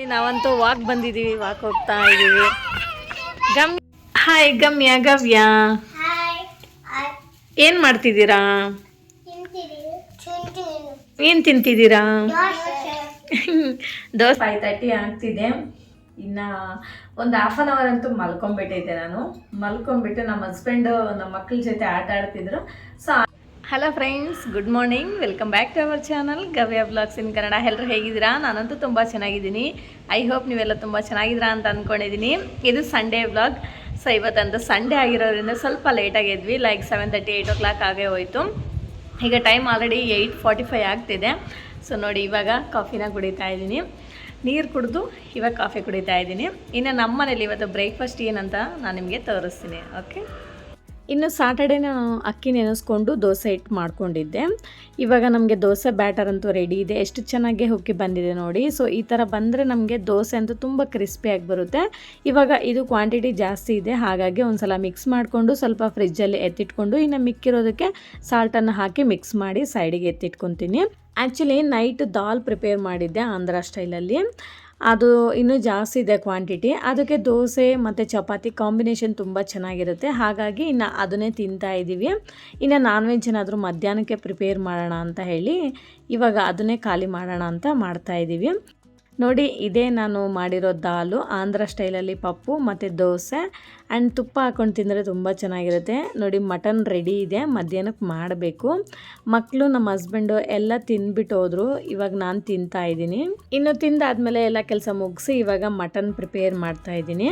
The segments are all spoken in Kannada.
ನಾವಂತೂ ವಾಕ್ ಬಂದಿದ್ದೀವಿ, ವಾಕ್ ಹೋಗ್ತಾ ಇದ್ದೀವಿ. ಗಮ್ಯ, ಹಾಯ್ ಗಮ್ಯ, ಗವ್ಯ, ಏನು ಮಾಡ್ತಿದ್ದೀರಾ? ಏನು ತಿಂತಿದ್ದೀರಾ? ದೋಸೆ 5:30 ಆಗ್ತಿದೆ. ಇನ್ನು ಒಂದು ಹಾಫ್ ಆನ್ ಅವರ್ ಅಂತೂ ಮಲ್ಕೊಂಡ್ಬಿಟ್ಟೈತೆ. ನಾನು ಮಲ್ಕೊಂಡ್ಬಿಟ್ಟು ನಮ್ಮ ಹಸ್ಬೆಂಡು ನಮ್ಮ ಮಕ್ಕಳ ಜೊತೆ ಆಟ ಆಡ್ತಿದ್ರು. So hello friends, good morning, welcome back to our channel Gavya blogs in Kannada. ಎಲ್ಲರೂ ಹೇಗಿದ್ದೀರಾ? ನಾನಂತೂ ತುಂಬ ಚೆನ್ನಾಗಿದ್ದೀನಿ. ಐ ಹೋಪ್ ನೀವೆಲ್ಲ ತುಂಬ ಚೆನ್ನಾಗಿದ್ದೀರಾ ಅಂತ ಅಂದ್ಕೊಂಡಿದ್ದೀನಿ. ಇದು ಸಂಡೇ ವ್ಲಾಗ್. ಸೊ ಇವತ್ತಂತೂ ಸಂಡೇ ಆಗಿರೋದ್ರಿಂದ ಸ್ವಲ್ಪ ಲೇಟಾಗಿ ಎದ್ವಿ, ಲೈಕ್ 7:30 8 o'clock ಆಗೇ ಹೋಯಿತು. ಈಗ ಟೈಮ್ ಆಲ್ರೆಡಿ 8:45 ಆಗ್ತಿದೆ. ಸೊ ನೋಡಿ, ಇವಾಗ ಕಾಫಿನ ಕುಡಿತಾ ಇದ್ದೀನಿ. ನೀರು ಕುಡಿದು ಇವಾಗ ಕಾಫಿ ಕುಡಿತಾ ಇದ್ದೀನಿ. ಇನ್ನು ನಮ್ಮ ಮನೇಲಿ ಇವತ್ತು ಬ್ರೇಕ್ಫಾಸ್ಟ್ ಏನಂತ ನಾನು ನಿಮಗೆ ತೋರಿಸ್ತೀನಿ. ಓಕೆ, ಇನ್ನು ಸಾಟರ್ಡೇ ನಾನು ಅಕ್ಕಿ ನೆನೆಸ್ಕೊಂಡು ದೋಸೆ ಹಿಟ್ಟು ಮಾಡ್ಕೊಂಡಿದ್ದೆ. ಇವಾಗ ನಮಗೆ ದೋಸೆ ಬ್ಯಾಟರ್ ಅಂತೂ ರೆಡಿ ಇದೆ. ಎಷ್ಟು ಚೆನ್ನಾಗಿ ಹುಕ್ಕಿ ಬಂದಿದೆ ನೋಡಿ. ಸೊ ಈ ಥರ ಬಂದರೆ ನಮಗೆ ದೋಸೆ ಅಂತೂ ತುಂಬ ಕ್ರಿಸ್ಪಿಯಾಗಿ ಬರುತ್ತೆ. ಇವಾಗ ಇದು ಕ್ವಾಂಟಿಟಿ ಜಾಸ್ತಿ ಇದೆ, ಹಾಗಾಗಿ ಒಂದು ಸಲ ಮಿಕ್ಸ್ ಮಾಡಿಕೊಂಡು ಸ್ವಲ್ಪ ಫ್ರಿಜ್ಜಲ್ಲಿ ಎತ್ತಿಟ್ಕೊಂಡು ಇನ್ನು ಮಿಕ್ಕಿರೋದಕ್ಕೆ ಸಾಲ್ಟನ್ನು ಹಾಕಿ ಮಿಕ್ಸ್ ಮಾಡಿ ಸೈಡಿಗೆ ಎತ್ತಿಟ್ಕೊತೀನಿ. ಆ್ಯಕ್ಚುಲಿ ನೈಟ್ ದಾಲ್ ಪ್ರಿಪೇರ್ ಮಾಡಿದ್ದೆ ಆಂಧ್ರ ಸ್ಟೈಲಲ್ಲಿ. ಅದು ಇನ್ನೂ ಜಾಸ್ತಿ ಇದೆ ಕ್ವಾಂಟಿಟಿ. ಅದಕ್ಕೆ ದೋಸೆ ಮತ್ತು ಚಪಾತಿ ಕಾಂಬಿನೇಷನ್ ತುಂಬ ಚೆನ್ನಾಗಿರುತ್ತೆ. ಹಾಗಾಗಿ ಇನ್ನು ಅದನ್ನೇ ತಿಂತಾ ಇದ್ದೀವಿ. ಇನ್ನು ನಾನ್ ವೆಜ್ ಏನಾದರೂ ಮಧ್ಯಾಹ್ನಕ್ಕೆ ಪ್ರಿಪೇರ್ ಮಾಡೋಣ ಅಂತ ಹೇಳಿ ಇವಾಗ ಅದನ್ನೇ ಖಾಲಿ ಮಾಡೋಣ ಅಂತ ಮಾಡ್ತಾಯಿದ್ದೀವಿ. ನೋಡಿ, ಇದೇ ನಾನು ಮಾಡಿರೋ ದಾಲು, ಆಂಧ್ರ ಸ್ಟೈಲಲ್ಲಿ ಪಪ್ಪು ಮತ್ತು ದೋಸೆ ಆ್ಯಂಡ್ ತುಪ್ಪ ಹಾಕ್ಕೊಂಡು ತಿಂದರೆ ತುಂಬ ಚೆನ್ನಾಗಿರುತ್ತೆ. ನೋಡಿ, ಮಟನ್ ರೆಡಿ ಇದೆ, ಮಧ್ಯಾಹ್ನಕ್ಕೆ ಮಾಡಬೇಕು. ಮಕ್ಕಳು ನಮ್ಮ ಹಸ್ಬೆಂಡು ಎಲ್ಲ ತಿಂದ್ಬಿಟ್ಟು ಹೋದರು. ಇವಾಗ ನಾನು ತಿಂತಾ ಇದ್ದೀನಿ. ಇನ್ನು ತಿಂದಾದ್ಮೇಲೆ ಎಲ್ಲ ಕೆಲಸ ಮುಗಿಸಿ ಇವಾಗ ಮಟನ್ ಪ್ರಿಪೇರ್ ಮಾಡ್ತಾಯಿದ್ದೀನಿ.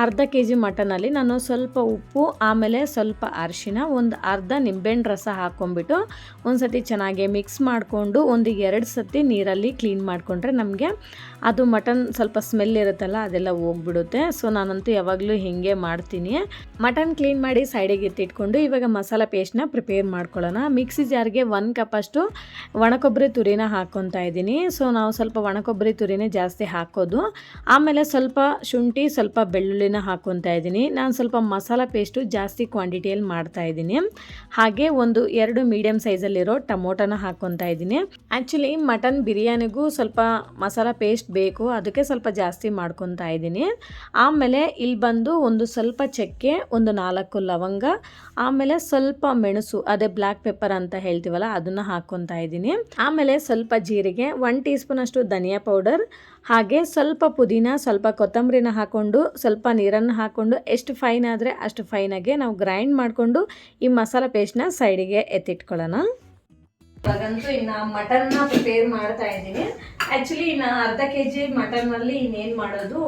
ಅರ್ಧ kg ಮಟನಲ್ಲಿ ನಾನು ಸ್ವಲ್ಪ ಉಪ್ಪು, ಆಮೇಲೆ ಸ್ವಲ್ಪ ಅರಿಶಿನ, ಒಂದು ಅರ್ಧ ನಿಂಬೆಹಣ್ಣು ರಸ ಹಾಕ್ಕೊಂಬಿಟ್ಟು ಒಂದು ಸತಿ ಚೆನ್ನಾಗಿ ಮಿಕ್ಸ್ ಮಾಡಿಕೊಂಡು 1-2 ಸತಿ ನೀರಲ್ಲಿ ಕ್ಲೀನ್ ಮಾಡಿಕೊಂಡ್ರೆ ನಮಗೆ ಅದು ಮಟನ್ ಸ್ವಲ್ಪ ಸ್ಮೆಲ್ ಇರುತ್ತಲ್ಲ ಅದೆಲ್ಲ ಹೋಗ್ಬಿಡುತ್ತೆ. ಸೊ ನಾನಂತೂ ಯಾವಾಗಲೂ ಹೀಗೆ ಮಾಡ್ತೀನಿ. ಮಟನ್ ಕ್ಲೀನ್ ಮಾಡಿ ಸೈಡಿಗೆ ಎತ್ತಿಟ್ಕೊಂಡು ಇವಾಗ ಮಸಾಲ ಪೇಸ್ಟ್ನ ಪ್ರಿಪೇರ್ ಮಾಡ್ಕೊಳ್ಳೋಣ. ಮಿಕ್ಸಿ ಜಾರ್ಗೆ 1 ಕಪ್ ಅಷ್ಟು ಒಣಕೊಬ್ಬರಿ ತುರಿನ ಹಾಕ್ಕೊತಾ ಇದ್ದೀನಿ. ಸೊ ನಾವು ಸ್ವಲ್ಪ ಒಣಕೊಬ್ಬರಿ ತುರಿನೇ ಜಾಸ್ತಿ ಹಾಕೋದು. ಆಮೇಲೆ ಸ್ವಲ್ಪ ಶುಂಠಿ, ಸ್ವಲ್ಪ ಬೆಳ್ಳುಳ್ಳಿನ ಹಾಕ್ಕೊತಾ ಇದ್ದೀನಿ. ನಾನು ಸ್ವಲ್ಪ ಮಸಾಲ ಪೇಸ್ಟು ಜಾಸ್ತಿ ಕ್ವಾಂಟಿಟಿಯಲ್ಲಿ ಮಾಡ್ತಾ ಇದ್ದೀನಿ. ಹಾಗೆ 1-2 ಮೀಡಿಯಮ್ ಸೈಜಲ್ಲಿರೋ ಟೊಮೊಟೊನ ಹಾಕ್ಕೊತಾ ಇದ್ದೀನಿ. ಆ್ಯಕ್ಚುಲಿ ಮಟನ್ ಬಿರಿಯಾನಿಗೂ ಸ್ವಲ್ಪ ಮಸಾಲ ಪೇಸ್ಟ್ ಬೇಕು, ಅದಕ್ಕೆ ಸ್ವಲ್ಪ ಜಾಸ್ತಿ ಮಾಡ್ಕೊತಾ ಇದ್ದೀನಿ. ಆಮೇಲೆ ಇಲ್ಲಿ ಬಂದು ಒಂದು ಸ್ವಲ್ಪ ಚಕ್ಕೆ, 4 ಲವಂಗ, ಆಮೇಲೆ ಸ್ವಲ್ಪ ಮೆಣಸು, ಅದೇ ಬ್ಲ್ಯಾಕ್ ಪೆಪ್ಪರ್ ಅಂತ ಹೇಳ್ತೀವಲ್ಲ ಅದನ್ನು ಹಾಕ್ಕೊತಾ ಇದ್ದೀನಿ. ಆಮೇಲೆ ಸ್ವಲ್ಪ ಜೀರಿಗೆ, 1 ಟೀ ಸ್ಪೂನ್ ಅಷ್ಟು ಧನಿಯಾ ಪೌಡರ್, ಹಾಗೆ ಸ್ವಲ್ಪ ಪುದೀನ, ಸ್ವಲ್ಪ ಕೊತ್ತಂಬರಿನ ಹಾಕ್ಕೊಂಡು ಸ್ವಲ್ಪ ನೀರನ್ನು ಹಾಕ್ಕೊಂಡು ಎಷ್ಟು ಫೈನ್ ಆದರೆ ಅಷ್ಟು ಫೈನಾಗೆ ನಾವು ಗ್ರೈಂಡ್ ಮಾಡಿಕೊಂಡು ಈ ಮಸಾಲ ಪೇಸ್ಟ್ನ ಸೈಡಿಗೆ ಎತ್ತಿಟ್ಕೊಳ್ಳೋಣ. ಇವಾಗಂತೂ ಇನ್ನು ಮಟನ್ನ ಪ್ರಿಪೇರ್ ಮಾಡ್ತಾ ಇದ್ದೀನಿ. ಆ್ಯಕ್ಚುಲಿ ಇನ್ನು ಅರ್ಧ kg ಮಟನ್ನಲ್ಲಿ ಇನ್ನೇನು ಮಾಡೋದು,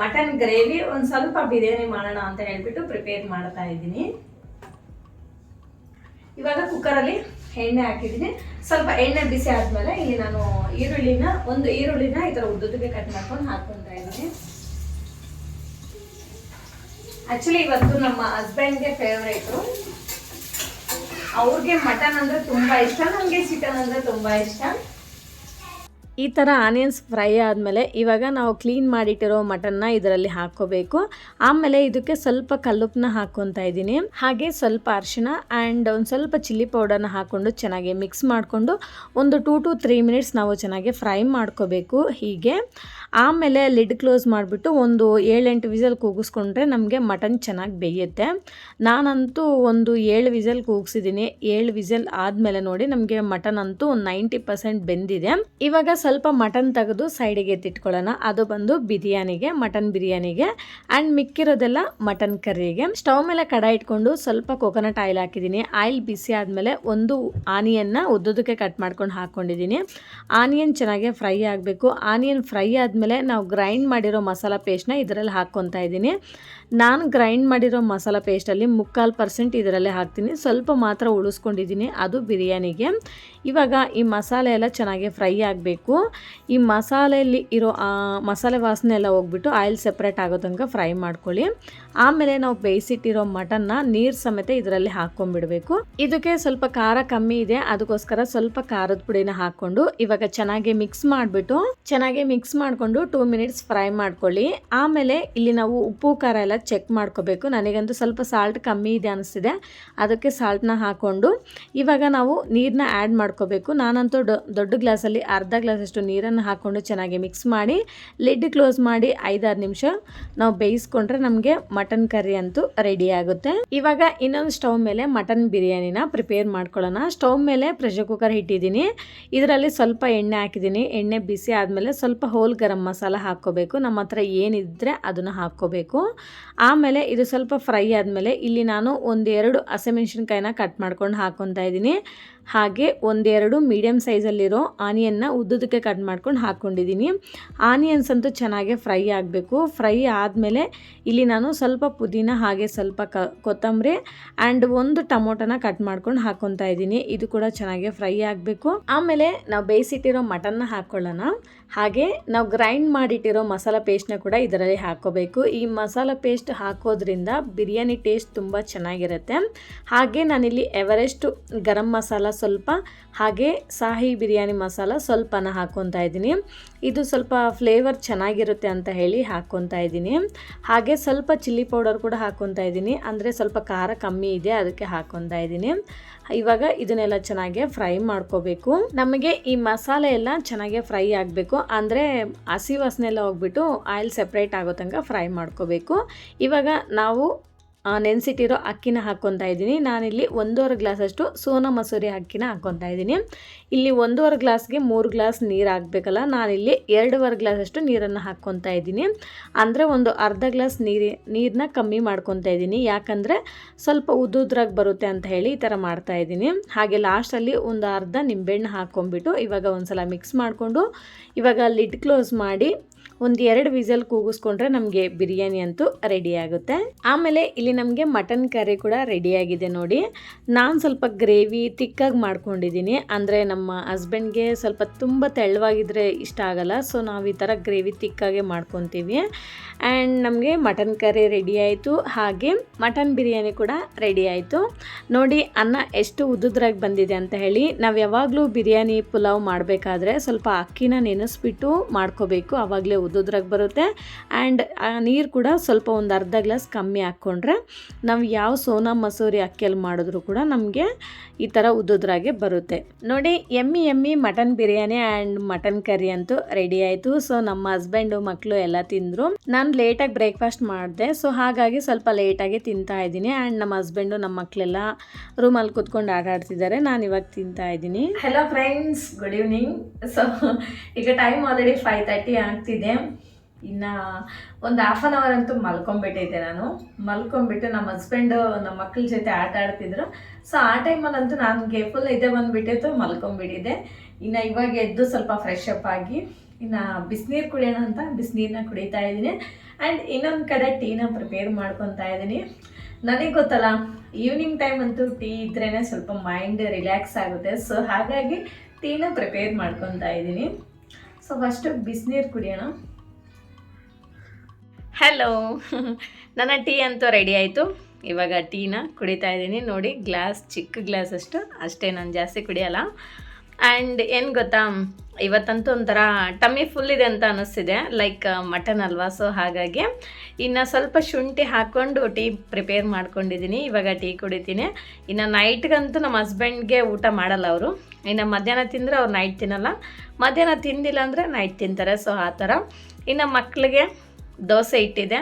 ಮಟನ್ ಗ್ರೇವಿ ಒಂದು ಸ್ವಲ್ಪ ಬಿರಿಯಾನಿ ಮಾಡೋಣ ಅಂತ ಹೇಳ್ಬಿಟ್ಟು ಪ್ರಿಪೇರ್ ಮಾಡ್ತಾ ಇದ್ದೀನಿ. ಇವಾಗ ಕುಕ್ಕರಲ್ಲಿ ಎಣ್ಣೆ ಹಾಕಿದ್ದೀನಿ. ಸ್ವಲ್ಪ ಎಣ್ಣೆ ಬಿಸಿ ಆದಮೇಲೆ ಇಲ್ಲಿ ನಾನು ಒಂದು ಈರುಳ್ಳಿನ ಈ ಥರ ಉದ್ದುದಕ್ಕೆ ಕಟ್ ಮಾಡ್ಕೊಂಡು ಹಾಕ್ಕೊತಾ ಇದ್ದೀನಿ. ಆ್ಯಕ್ಚುಲಿ ಇವತ್ತು ನಮ್ಮ ಹಸ್ಬೆಂಡ್ಗೆ ಫೇವ್ರೇಟು. ಅವ್ರಿಗೆ ಮಟನ್ ಅಂದರೆ ತುಂಬ ಇಷ್ಟ, ನನಗೆ ಚಿಕನ್ ಅಂದರೆ ತುಂಬ ಇಷ್ಟ. ಈ ಥರ ಆನಿಯನ್ಸ್ ಫ್ರೈ ಆದಮೇಲೆ ಇವಾಗ ನಾವು ಕ್ಲೀನ್ ಮಾಡಿಟ್ಟಿರೋ ಮಟನ್ನ ಇದರಲ್ಲಿ ಹಾಕ್ಕೋಬೇಕು. ಆಮೇಲೆ ಇದಕ್ಕೆ ಸ್ವಲ್ಪ ಕಲ್ಲುಪ್ಪನ್ನ ಹಾಕ್ಕೊತಾ ಇದ್ದೀನಿ. ಹಾಗೆ ಸ್ವಲ್ಪ ಅರಿಶಿನ ಆ್ಯಂಡ್ ಒಂದು ಸ್ವಲ್ಪ ಚಿಲ್ಲಿ ಪೌಡರ್ನ ಹಾಕ್ಕೊಂಡು ಚೆನ್ನಾಗಿ ಮಿಕ್ಸ್ ಮಾಡಿಕೊಂಡು ಒಂದು 2 to 3 ಮಿನಿಟ್ಸ್ ನಾವು ಚೆನ್ನಾಗಿ ಫ್ರೈ ಮಾಡ್ಕೋಬೇಕು ಹೀಗೆ. ಆಮೇಲೆ ಲಿಡ್ ಕ್ಲೋಸ್ ಮಾಡಿಬಿಟ್ಟು ಒಂದು 7-8 ವಿಸಲ್ ಕೂಗಿಸ್ಕೊಂಡ್ರೆ ನಮಗೆ ಮಟನ್ ಚೆನ್ನಾಗಿ ಬೇಯುತ್ತೆ. ನಾನಂತೂ ಒಂದು 7 ವಿಸಲ್ ಕೂಗಿಸಿದ್ದೀನಿ. 7 ವಿಸಲ್ ಆದಮೇಲೆ ನೋಡಿ ನಮಗೆ ಮಟನ್ ಅಂತೂ 90% ಬೆಂದಿದೆ. ಇವಾಗ ಸ್ವಲ್ಪ ಮಟನ್ ತೆಗೆದು ಸೈಡಿಗೆ ಎತ್ತಿಟ್ಕೊಳ್ಳೋಣ. ಅದು ಬಂದು ಬಿರಿಯಾನಿಗೆ, ಮಟನ್ ಬಿರಿಯಾನಿಗೆ ಆ್ಯಂಡ್ ಮಿಕ್ಕಿರೋದೆಲ್ಲ ಮಟನ್ ಕರ್ರಿಗೆ. ಸ್ಟವ್ ಮೇಲೆ ಕಡಾಯಿ ಇಟ್ಕೊಂಡು ಸ್ವಲ್ಪ ಕೊಕೊನಟ್ ಆಯಿಲ್ ಹಾಕಿದ್ದೀನಿ. ಆಯಿಲ್ ಬಿಸಿ ಆದಮೇಲೆ ಒಂದು ಆನಿಯನ್ನ ಉದ್ದುದಕ್ಕೆ ಕಟ್ ಮಾಡ್ಕೊಂಡು ಹಾಕ್ಕೊಂಡಿದ್ದೀನಿ. ಆನಿಯನ್ ಚೆನ್ನಾಗಿ ಫ್ರೈ ಆಗಬೇಕು. ಆನಿಯನ್ ಫ್ರೈ ಆದಮೇಲೆ ನಾವು ಗ್ರೈಂಡ್ ಮಾಡಿರೋ ಮಸಾಲ ಪೇಸ್ಟ್ನ ಇದರಲ್ಲಿ ಹಾಕ್ಕೊತಾ ಇದ್ದೀನಿ. ನಾನು ಗ್ರೈಂಡ್ ಮಾಡಿರೋ ಮಸಾಲ ಪೇಸ್ಟಲ್ಲಿ 3/4% ಇದರಲ್ಲೇ ಹಾಕ್ತೀನಿ. ಸ್ವಲ್ಪ ಮಾತ್ರ ಉಳಿಸ್ಕೊಂಡಿದ್ದೀನಿ, ಅದು ಬಿರಿಯಾನಿಗೆ. ಇವಾಗ ಈ ಮಸಾಲೆ ಎಲ್ಲ ಚೆನ್ನಾಗಿ ಫ್ರೈ ಆಗಬೇಕು. ಈ ಮಸಾಲೆಯಲ್ಲಿ ಇರೋ ಮಸಾಲೆ ವಾಸನೆ ಎಲ್ಲ ಹೋಗ್ಬಿಟ್ಟು ಆಯಿಲ್ ಸೆಪ್ರೇಟ್ ಆಗೋ ತನಕ ಫ್ರೈ ಮಾಡ್ಕೊಳ್ಳಿ. ಆಮೇಲೆ ನಾವು ಬೇಯಿಸಿಟ್ಟಿರೋ ಮಟನ್ನ ನೀರು ಸಮೇತ ಇದರಲ್ಲಿ ಹಾಕ್ಕೊಂಡ್ಬಿಡಬೇಕು. ಇದಕ್ಕೆ ಸ್ವಲ್ಪ ಖಾರ ಕಮ್ಮಿ ಇದೆ, ಅದಕ್ಕೋಸ್ಕರ ಸ್ವಲ್ಪ ಖಾರದ ಪುಡಿನ ಹಾಕ್ಕೊಂಡು ಇವಾಗ ಚೆನ್ನಾಗಿ ಮಿಕ್ಸ್ ಮಾಡಿಕೊಂಡು ಹಾಕ್ಕೊಂಡು 2 ಮಿನಿಟ್ಸ್ ಫ್ರೈ ಮಾಡ್ಕೊಳ್ಳಿ. ಆಮೇಲೆ ಇಲ್ಲಿ ನಾವು ಉಪ್ಪು ಖಾರ ಎಲ್ಲ ಚೆಕ್ ಮಾಡ್ಕೋಬೇಕು. ನನಗಂತೂ ಸ್ವಲ್ಪ ಸಾಲ್ಟ್ ಕಮ್ಮಿ ಇದೆ ಅನಿಸ್ತಿದೆ, ಅದಕ್ಕೆ ಸಾಲ್ಟನ್ನ ಹಾಕ್ಕೊಂಡು ಇವಾಗ ನಾವು ನೀರನ್ನ ಆ್ಯಡ್ ಮಾಡ್ಕೋಬೇಕು. ನಾನಂತೂ ದೊಡ್ಡ ಗ್ಲಾಸಲ್ಲಿ ಅರ್ಧ ಗ್ಲಾಸಷ್ಟು ನೀರನ್ನು ಹಾಕ್ಕೊಂಡು ಚೆನ್ನಾಗಿ ಮಿಕ್ಸ್ ಮಾಡಿ ಲಿಡ್ ಕ್ಲೋಸ್ ಮಾಡಿ 5-6 ನಿಮಿಷ ನಾವು ಬೇಯಿಸ್ಕೊಂಡ್ರೆ ನಮಗೆ ಮಟನ್ ಕರಿ ಅಂತೂ ರೆಡಿ ಆಗುತ್ತೆ. ಇವಾಗ ಇನ್ನೊಂದು ಸ್ಟವ್ ಮೇಲೆ ಮಟನ್ ಬಿರಿಯಾನಿನ ಪ್ರಿಪೇರ್ ಮಾಡ್ಕೊಳ್ಳೋಣ. ಸ್ಟವ್ ಮೇಲೆ ಪ್ರೆಷರ್ ಕುಕ್ಕರ್ ಇಟ್ಟಿದ್ದೀನಿ. ಇದರಲ್ಲಿ ಸ್ವಲ್ಪ ಎಣ್ಣೆ ಹಾಕಿದ್ದೀನಿ. ಎಣ್ಣೆ ಬಿಸಿ ಆದಮೇಲೆ ಸ್ವಲ್ಪ ಹೋಲ್ ಗರಂ ಮಸಾಲ ಹಾಕ್ಕೋಬೇಕು. ನಮ್ಮ ಹತ್ರ ಏನಿದ್ರೆ ಅದನ್ನು ಹಾಕ್ಕೋಬೇಕು. ಆಮೇಲೆ ಇದು ಸ್ವಲ್ಪ ಫ್ರೈ ಆದಮೇಲೆ ಇಲ್ಲಿ ನಾನು 1-2 ಹಸಿಮೆಣಸಿನ್ಕಾಯಿನ ಕಟ್ ಮಾಡ್ಕೊಂಡು ಹಾಕ್ಕೊತಾ ಇದ್ದೀನಿ. ಹಾಗೆ 1-2 ಮೀಡಿಯಮ್ ಸೈಜಲ್ಲಿರೋ ಆನಿಯನ್ನ ಉದ್ದುದಕ್ಕೆ ಕಟ್ ಮಾಡ್ಕೊಂಡು ಹಾಕ್ಕೊಂಡಿದ್ದೀನಿ. ಆನಿಯನ್ಸ್ ಅಂತೂ ಚೆನ್ನಾಗಿ ಫ್ರೈ ಆಗಬೇಕು. ಫ್ರೈ ಆದಮೇಲೆ ಇಲ್ಲಿ ನಾನು ಸ್ವಲ್ಪ ಪುದೀನ ಹಾಗೆ ಸ್ವಲ್ಪ ಕೊತ್ತಂಬರಿ ಆ್ಯಂಡ್ 1 ಟೊಮೊಟೊನ ಕಟ್ ಮಾಡ್ಕೊಂಡು ಹಾಕ್ಕೊತಾ ಇದ್ದೀನಿ. ಇದು ಕೂಡ ಚೆನ್ನಾಗಿ ಫ್ರೈ ಆಗಬೇಕು. ಆಮೇಲೆ ನಾವು ಬೇಯಿಸಿಟ್ಟಿರೋ ಮಟನ್ನ ಹಾಕ್ಕೊಳ್ಳೋಣ. ಹಾಗೆ ನಾವು ಗ್ರೈಂಡ್ ಮಾಡಿಟ್ಟಿರೋ ಮಸಾಲ ಪೇಸ್ಟ್ನ ಕೂಡ ಇದರಲ್ಲಿ ಹಾಕ್ಕೋಬೇಕು. ಈ ಮಸಾಲ ಪೇಸ್ಟ್ ಹಾಕೋದ್ರಿಂದ ಬಿರಿಯಾನಿ ಟೇಸ್ಟ್ ತುಂಬ ಚೆನ್ನಾಗಿರುತ್ತೆ. ಹಾಗೆ ನಾನಿಲ್ಲಿ ಎವರೆಸ್ಟ್ ಗರಂ ಮಸಾಲ ಸ್ವಲ್ಪ ಹಾಗೆ ಸಾಹಿ ಬಿರಿಯಾನಿ ಮಸಾಲ ಸ್ವಲ್ಪನ ಹಾಕ್ಕೊತಾ ಇದ್ದೀನಿ. ಇದು ಸ್ವಲ್ಪ ಫ್ಲೇವರ್ ಚೆನ್ನಾಗಿರುತ್ತೆ ಅಂತ ಹೇಳಿ ಹಾಕ್ಕೊತಾ ಇದ್ದೀನಿ. ಹಾಗೆ ಸ್ವಲ್ಪ ಚಿಲ್ಲಿ ಪೌಡರ್ ಕೂಡ ಹಾಕ್ಕೊತಾ ಇದ್ದೀನಿ, ಅಂದರೆ ಸ್ವಲ್ಪ ಖಾರ ಕಮ್ಮಿ ಇದೆ ಅದಕ್ಕೆ ಹಾಕ್ಕೊತಾ ಇದ್ದೀನಿ. ಇವಾಗ ಇದನ್ನೆಲ್ಲ ಚೆನ್ನಾಗಿ ಫ್ರೈ ಮಾಡ್ಕೋಬೇಕು. ನಮಗೆ ಈ ಮಸಾಲೆ ಎಲ್ಲ ಚೆನ್ನಾಗಿ ಫ್ರೈ ಆಗಬೇಕು, ಅಂದರೆ ಹಸಿ ವಾಸನೆ ಎಲ್ಲ ಹೋಗ್ಬಿಟ್ಟು ಆಯಿಲ್ ಸೆಪ್ರೇಟ್ ಆಗೋ ತನಕ ಫ್ರೈ ಮಾಡ್ಕೋಬೇಕು. ಇವಾಗ ನಾವು ನೆನೆಸಿಟ್ಟಿರೋ ಅಕ್ಕಿನ ಹಾಕ್ಕೊತಾ ಇದ್ದೀನಿ. ನಾನಿಲ್ಲಿ 1.5 ಗ್ಲಾಸಷ್ಟು ಸೋನಾ ಮಸೂರಿ ಅಕ್ಕಿನ ಹಾಕ್ಕೊತಾ ಇದ್ದೀನಿ. ಇಲ್ಲಿ 1.5 ಗ್ಲಾಸ್ಗೆ 3 ಗ್ಲಾಸ್ ನೀರು ಹಾಕಬೇಕಲ್ಲ, ನಾನಿಲ್ಲಿ 2.5 ಗ್ಲಾಸಷ್ಟು ನೀರನ್ನು ಹಾಕ್ಕೊತಾ ಇದ್ದೀನಿ. ಅಂದರೆ ಒಂದು ಅರ್ಧ ಗ್ಲಾಸ್ ನೀರನ್ನ ಕಮ್ಮಿ ಮಾಡ್ಕೊತಾ ಇದ್ದೀನಿ, ಯಾಕಂದರೆ ಸ್ವಲ್ಪ ಉದ್ದುದ್ರಾಗಿ ಬರುತ್ತೆ ಅಂತ ಹೇಳಿ ಈ ಥರ ಮಾಡ್ತಾಯಿದ್ದೀನಿ. ಹಾಗೆ ಲಾಸ್ಟಲ್ಲಿ ಒಂದು ಅರ್ಧ ನಿಂಬೆಹಣ್ಣು ಹಾಕ್ಕೊಂಬಿಟ್ಟು ಇವಾಗ ಒಂದು ಸಲ ಮಿಕ್ಸ್ ಮಾಡಿಕೊಂಡು ಇವಾಗ ಲಿಡ್ ಕ್ಲೋಸ್ ಮಾಡಿ 1-2 ವಿಸಲ್ ಕೂಗಿಸ್ಕೊಂಡ್ರೆ ನಮಗೆ ಬಿರಿಯಾನಿ ಅಂತೂ ರೆಡಿ ಆಗುತ್ತೆ. ಆಮೇಲೆ ಇಲ್ಲಿ ನಮಗೆ ಮಟನ್ ಕರಿ ಕೂಡ ರೆಡಿಯಾಗಿದೆ ನೋಡಿ. ನಾನು ಸ್ವಲ್ಪ ಗ್ರೇವಿ ತಿಕ್ಕಾಗಿ ಮಾಡ್ಕೊಂಡಿದ್ದೀನಿ, ಅಂದರೆ ನಮ್ಮ ಹಸ್ಬೆಂಡ್ಗೆ ಸ್ವಲ್ಪ ತುಂಬ ತೆಳ್ಳವಾಗಿದ್ದರೆ ಇಷ್ಟ ಆಗಲ್ಲ. ಸೊ ನಾವು ಈ ಥರ ಗ್ರೇವಿ ತಿಕ್ಕಾಗೆ ಮಾಡ್ಕೊತೀವಿ. ಆ್ಯಂಡ್ ನಮಗೆ ಮಟನ್ ಕರಿ ರೆಡಿ ಆಯಿತು, ಹಾಗೆ ಮಟನ್ ಬಿರಿಯಾನಿ ಕೂಡ ರೆಡಿ ಆಯಿತು. ನೋಡಿ ಅನ್ನ ಎಷ್ಟು ಉದ್ದುದ್ರಾಗಿ ಬಂದಿದೆ ಅಂತ ಹೇಳಿ. ನಾವು ಯಾವಾಗಲೂ ಬಿರಿಯಾನಿ ಪುಲಾವ್ ಮಾಡಬೇಕಾದ್ರೆ ಸ್ವಲ್ಪ ಅಕ್ಕಿನ ನೆನೆಸ್ಬಿಟ್ಟು ಮಾಡ್ಕೋಬೇಕು, ಆವಾಗಲೇ ಉದ್ದುದ್ರಾಗಿ ಬರುತ್ತೆ. ಆ್ಯಂಡ್ ನೀರು ಕೂಡ ಸ್ವಲ್ಪ ಒಂದು ಅರ್ಧ ಗ್ಲಾಸ್ ಕಮ್ಮಿ ಹಾಕ್ಕೊಂಡ್ರೆ ನಾವು ಯಾವ ಸೋನಾ ಮಸೂರಿ ಅಕ್ಕಿಯಲ್ಲಿ ಮಾಡಿದ್ರು ಕೂಡ ನಮಗೆ ಈ ಥರ ಉದ್ದುದ್ರಾಗೆ ಬರುತ್ತೆ. ನೋಡಿ ಎಮ್ಮಿ mutton biryani and mutton curry ಅಂತೂ ರೆಡಿ ಆಯಿತು. ಸೊ ನಮ್ಮ ಹಸ್ಬೆಂಡು ಮಕ್ಕಳು ಎಲ್ಲ ತಿಂದರು. ನಾನು ಲೇಟಾಗಿ ಬ್ರೇಕ್ಫಾಸ್ಟ್ ಮಾಡಿದೆ, ಸೊ ಹಾಗಾಗಿ ಸ್ವಲ್ಪ ಲೇಟಾಗಿ ತಿಂತಾ ಇದ್ದೀನಿ. ಆ್ಯಂಡ್ ನಮ್ಮ ಹಸ್ಬೆಂಡು ನಮ್ಮ ಮಕ್ಕಳೆಲ್ಲ ರೂಮಲ್ಲಿ ಕೂತ್ಕೊಂಡು ಆಟ ಆಡ್ತಿದ್ದಾರೆ, ನಾನು ಇವಾಗ ತಿಂತಾ ಇದ್ದೀನಿ. Hello friends, good evening. So ಈಗ ಟೈಮ್ ಆಲ್ರೆಡಿ 5:30 ಆಗ್ತಿದೆ. ಇನ್ನು ಒಂದು ಹಾಫ್ ಆನ್ ಅವರ್ ಅಂತೂ ಮಲ್ಕೊಂಡ್ಬಿಟ್ಟಿದ್ದೆ. ನಾನು ಮಲ್ಕೊಂಡ್ಬಿಟ್ಟು ನಮ್ಮ ಹಸ್ಬೆಂಡು ನಮ್ಮ ಮಕ್ಕಳ ಜೊತೆ ಆಟ ಆಡ್ತಿದ್ರು. ಸೊ ಆ ಟೈಮಲ್ಲಂತೂ ನನಗೆ ಫುಲ್ ನಿದ್ದೆ ಬಂದುಬಿಟ್ಟಿತ್ತು, ಮಲ್ಕೊಂಡ್ಬಿಟ್ಟಿದ್ದೆ. ಇನ್ನು ಇವಾಗ ಎದ್ದು ಸ್ವಲ್ಪ ಫ್ರೆಶ್ ಅಪ್ ಆಗಿ ಇನ್ನು ಬಿಸಿನೀರು ಕುಡಿಯೋಣ ಅಂತ ಬಿಸಿನೀರನ್ನ ಕುಡಿತಾ ಇದ್ದೀನಿ. ಆ್ಯಂಡ್ ಇನ್ನೊಂದು ಕಡೆ ಟೀನ ಪ್ರಿಪೇರ್ ಮಾಡ್ಕೊತಾ ಇದ್ದೀನಿ. ನನಗೆ ಗೊತ್ತಲ್ಲ, ಈವ್ನಿಂಗ್ ಟೈಮ್ ಅಂತೂ ಟೀ ಇದ್ರೇ ಸ್ವಲ್ಪ ಮೈಂಡ್ ರಿಲ್ಯಾಕ್ಸ್ ಆಗುತ್ತೆ. ಸೊ ಹಾಗಾಗಿ ಟೀನ ಪ್ರಿಪೇರ್ ಮಾಡ್ಕೊತಾ ಇದ್ದೀನಿ. ಸೊ ಫಸ್ಟು ಬಿಸಿನೀರು ಕುಡಿಯೋಣ. ಹಲೋ, ನನ್ನ ಟೀ ಅಂತೂ ರೆಡಿ ಆಯಿತು. ಇವಾಗ ಟೀನ ಕುಡಿತಾ ಇದ್ದೀನಿ. ನೋಡಿ ಗ್ಲಾಸ್, ಚಿಕ್ಕ ಗ್ಲಾಸ್ ಅಷ್ಟೇ, ನಾನು ಜಾಸ್ತಿ ಕುಡಿಯೋಲ್ಲ. ಆ್ಯಂಡ್ ಏನು ಗೊತ್ತಾ, ಇವತ್ತಂತೂ ಒಂಥರ ಟಮ್ಮಿ ಫುಲ್ ಇದೆ ಅಂತ ಅನ್ನಿಸ್ತಿದೆ, ಲೈಕ್ ಮಟನ್ ಅಲ್ವಾ. ಸೊ ಹಾಗಾಗಿ ಇನ್ನು ಸ್ವಲ್ಪ ಶುಂಠಿ ಹಾಕ್ಕೊಂಡು ಟೀ ಪ್ರಿಪೇರ್ ಮಾಡ್ಕೊಂಡಿದ್ದೀನಿ. ಇವಾಗ ಟೀ ಕುಡಿತೀನಿ. ಇನ್ನು ನೈಟ್ಗಂತೂ ನಮ್ಮ ಹಸ್ಬೆಂಡ್ಗೆ ಊಟ ಮಾಡಲ್ಲ ಅವರು. ಇನ್ನು ಮಧ್ಯಾಹ್ನ ತಿಂದರೆ ಅವ್ರು ನೈಟ್ ತಿನ್ನಲ್ಲ, ಮಧ್ಯಾಹ್ನ ತಿಂದಿಲ್ಲ ಅಂದರೆ ನೈಟ್ ತಿಂತಾರೆ. ಸೊ ಆ ಥರ. ಇನ್ನು ಮಕ್ಕಳಿಗೆ ದೋಸೆ ಇಟ್ಟಿದೆ,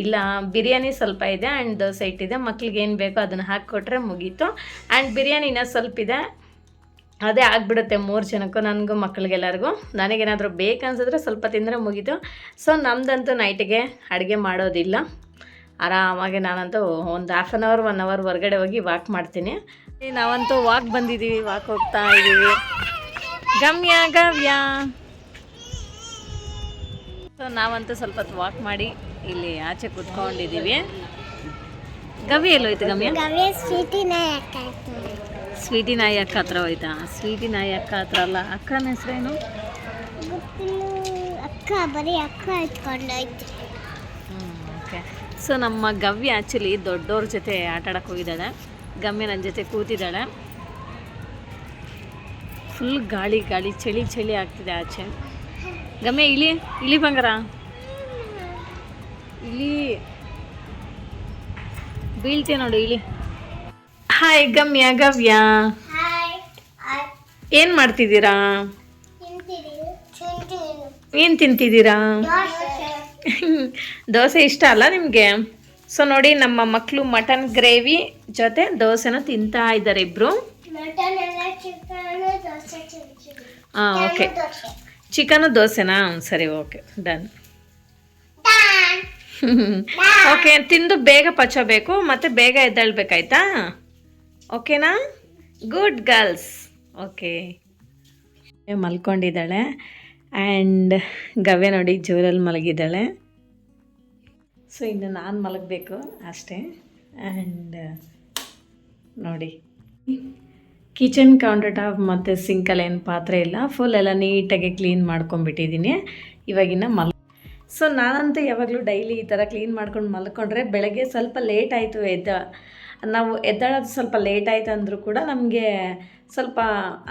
ಇಲ್ಲ ಬಿರಿಯಾನಿ ಸ್ವಲ್ಪ ಇದೆ ಆ್ಯಂಡ್ ದೋಸೆ ಇಟ್ಟಿದೆ. ಮಕ್ಳಿಗೆ ಏನು ಬೇಕೋ ಅದನ್ನು ಹಾಕಿಕೊಟ್ರೆ ಮುಗೀತು. ಆ್ಯಂಡ್ ಬಿರಿಯಾನಿ ಇನ್ನೂ ಸ್ವಲ್ಪ ಇದೆ, ಅದೇ ಆಗಿಬಿಡುತ್ತೆ 3 ಜನಕ್ಕೂ, ನನಗೂ ಮಕ್ಕಳಿಗೆಲ್ಲರಿಗೂ. ನನಗೇನಾದರೂ ಬೇಕನ್ಸಿದ್ರೆ ಸ್ವಲ್ಪ ತಿಂದರೆ ಮುಗೀತು. ಸೊ ನಮ್ಮದಂತೂ ನೈಟಿಗೆ ಅಡುಗೆ ಮಾಡೋದಿಲ್ಲ. ಆರಾಮಾಗಿ ನಾನಂತೂ ಒಂದು ಹಾಫ್ ಆನ್ ಅವರ್ 1 ಅವರ್ ಹೊರಗಡೆ ಹೋಗಿ ವಾಕ್ ಮಾಡ್ತೀನಿ. ನಾವಂತೂ ವಾಕ್ ಬಂದಿದ್ದೀವಿ, ವಾಕ್ ಹೋಗ್ತಾ ಇದ್ದೀವಿ. ಗವ್ಯ ಸೊ ನಾವಂತೂ ಸ್ವಲ್ಪ ಹೊತ್ತು ವಾಕ್ ಮಾಡಿ ಇಲ್ಲಿ ಆಚೆ ಕುತ್ಕೊಂಡಿದ್ದೀವಿ. ಗವಿ ಎಲ್ಲೋಯ್ತು? ಗಮ್ಯ ಸ್ವೀಟಿ ನಾಯಿ ಅಕ್ಕ ಹತ್ರ ಹೋಯ್ತಾ? ಸ್ವೀಟಿ ನಾಯಿ ಅಕ್ಕ ಹತ್ರ ಅಲ್ಲ, ಅಕ್ಕನ ಹೆಸರೇನು? ಅಕ್ಕ ಬರೀ ಅಕ್ಕ ಇಟ್ಕೊಂಡೋಯ್ತು. ಓಕೆ. ಸೊ ನಮ್ಮ ಗವ್ಯ ಆ್ಯಕ್ಚುಲಿ ದೊಡ್ಡವ್ರ ಜೊತೆ ಆಟ ಆಡೋಕ್ಕೆ ಹೋಗಿದ್ದಾಳೆ. ಗಮ್ಯ ನನ್ನ ಜೊತೆ ಕೂತಿದ್ದಾಳೆ. ಫುಲ್ ಗಾಳಿ ಚಳಿ ಆಗ್ತಿದೆ ಆಚೆ. ಗಮ್ಯ ಇಲಿ ಇಲಿ ಬಂಗಾರ ಇಲಿ ಬೀಳ್ತೀಯ ನೋಡು ಇಲಿ. ಹಾಯ್ ಗಮ್ಯ ಗವ್ಯ, ಏನು ಮಾಡ್ತಿದ್ದೀರಾ? ಏನು ತಿಂತಿದ್ದೀರಾ? ದೋಸೆ ಇಷ್ಟ ಅಲ್ಲ ನಿಮಗೆ? ಸೊ ನೋಡಿ, ನಮ್ಮ ಮಕ್ಕಳು ಮಟನ್ ಗ್ರೇವಿ ಜೊತೆ ದೋಸೆನ ತಿಂತಾ ಇದ್ದಾರೆ ಇಬ್ಬರು. ಹಾಂ ಓಕೆ, ಚಿಕನು ದೋಸೆನಾ? ಸರಿ, ಓಕೆ, ಡನ್. ಓಕೆ, ತಿಂದು ಬೇಗ ಪಚ್ಚಬೇಕು ಮತ್ತು ಬೇಗ ಎದ್ದೇಳ್ಬೇಕಾಯ್ತಾ? ಓಕೆನಾ? Good girls. ಓಕೆ, ಮಲ್ಕೊಂಡಿದ್ದಾಳೆ. ಆ್ಯಂಡ್ ಗವ್ಯ ನೋಡಿ ಜೋರಲ್ಲಿ ಮಲಗಿದ್ದಾಳೆ. ಸೊ ಇನ್ನು ನಾನು ಮಲಗಬೇಕು ಅಷ್ಟೇ. ಆ್ಯಂಡ್ ನೋಡಿ, ಕಿಚನ್ ಕೌಂಟರ್ ಟಾಪ್ ಮತ್ತು ಸಿಂಕಲ್ಲಿ ಏನು ಪಾತ್ರೆ ಇಲ್ಲ, ಫುಲ್ ಎಲ್ಲ ನೀಟಾಗಿ ಕ್ಲೀನ್ ಮಾಡ್ಕೊಂಬಿಟ್ಟಿದ್ದೀನಿ ಇವಾಗಿನ ಸೊ ನಾನಂತೂ ಯಾವಾಗಲೂ ಡೈಲಿ ಈ ಥರ ಕ್ಲೀನ್ ಮಾಡ್ಕೊಂಡು ಮಲ್ಕೊಂಡ್ರೆ ಬೆಳಗ್ಗೆ ಸ್ವಲ್ಪ ಲೇಟ್ ಆಯಿತು ನಾವು ಎದ್ದೇಳೋದು ಸ್ವಲ್ಪ ಲೇಟ್ ಆಯಿತು ಅಂದರೂ ಕೂಡ ನಮಗೆ ಸ್ವಲ್ಪ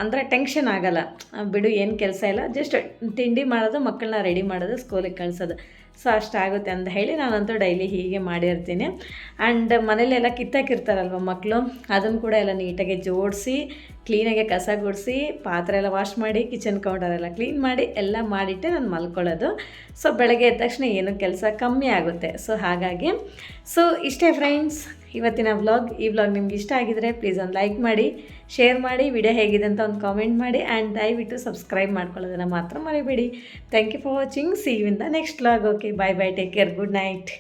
ಅಂದರೆ ಟೆನ್ಷನ್ ಆಗಲ್ಲ. ಬಿಡು, ಏನು ಕೆಲಸ ಇಲ್ಲ, ಜಸ್ಟ್ ತಿಂಡಿ ಮಾಡೋದು, ಮಕ್ಕಳನ್ನ ರೆಡಿ ಮಾಡೋದು, ಸ್ಕೂಲಿಗೆ ಕಳಿಸೋದು, ಸೊ ಅಷ್ಟಾಗುತ್ತೆ ಅಂತ ಹೇಳಿ ನಾನಂತೂ ಡೈಲಿ ಹೀಗೆ ಮಾಡಿರ್ತೀನಿ. ಆ್ಯಂಡ್ ಮನೇಲೆಲ್ಲ ಕಿತ್ತಾಕಿರ್ತಾರಲ್ವ ಮಕ್ಕಳು, ಅದನ್ನು ಕೂಡ ಎಲ್ಲ ನೀಟಾಗಿ ಜೋಡಿಸಿ ಕ್ಲೀನಾಗಿ ಕಸ ಗುಡಿಸಿ ಪಾತ್ರೆ ಎಲ್ಲ ವಾಶ್ ಮಾಡಿ ಕಿಚನ್ ಕೌಂಟರೆಲ್ಲ ಕ್ಲೀನ್ ಮಾಡಿ ಎಲ್ಲ ಮಾಡಿಟ್ಟೆ ನಾನು ಮಲ್ಕೊಳ್ಳೋದು. ಸೊ ಬೆಳಗ್ಗೆ ಎದ್ದ ತಕ್ಷಣ ಏನೂ ಕೆಲಸ ಕಮ್ಮಿ ಆಗುತ್ತೆ. ಸೊ ಹಾಗಾಗಿ ಇಷ್ಟೇ ಫ್ರೆಂಡ್ಸ್ ಇವತ್ತಿನ ವ್ಲಾಗ್. ಈ ವ್ಲಾಗ್ ನಿಮ್ಗೆ ಇಷ್ಟ ಆಗಿದರೆ ಪ್ಲೀಸ್ ಒಂದು ಲೈಕ್ ಮಾಡಿ, ಶೇರ್ ಮಾಡಿ, ವಿಡಿಯೋ ಹೇಗಿದೆ ಅಂತ ಒಂದು ಕಾಮೆಂಟ್ ಮಾಡಿ, ಆ್ಯಂಡ್ ದಯವಿಟ್ಟು ಸಬ್ಸ್ಕ್ರೈಬ್ ಮಾಡ್ಕೊಳ್ಳೋದನ್ನು ಮಾತ್ರ ಮರಿಬೇಡಿ. Thank you for watching. See you in the next vlog. Okay, bye bye, take care, good night.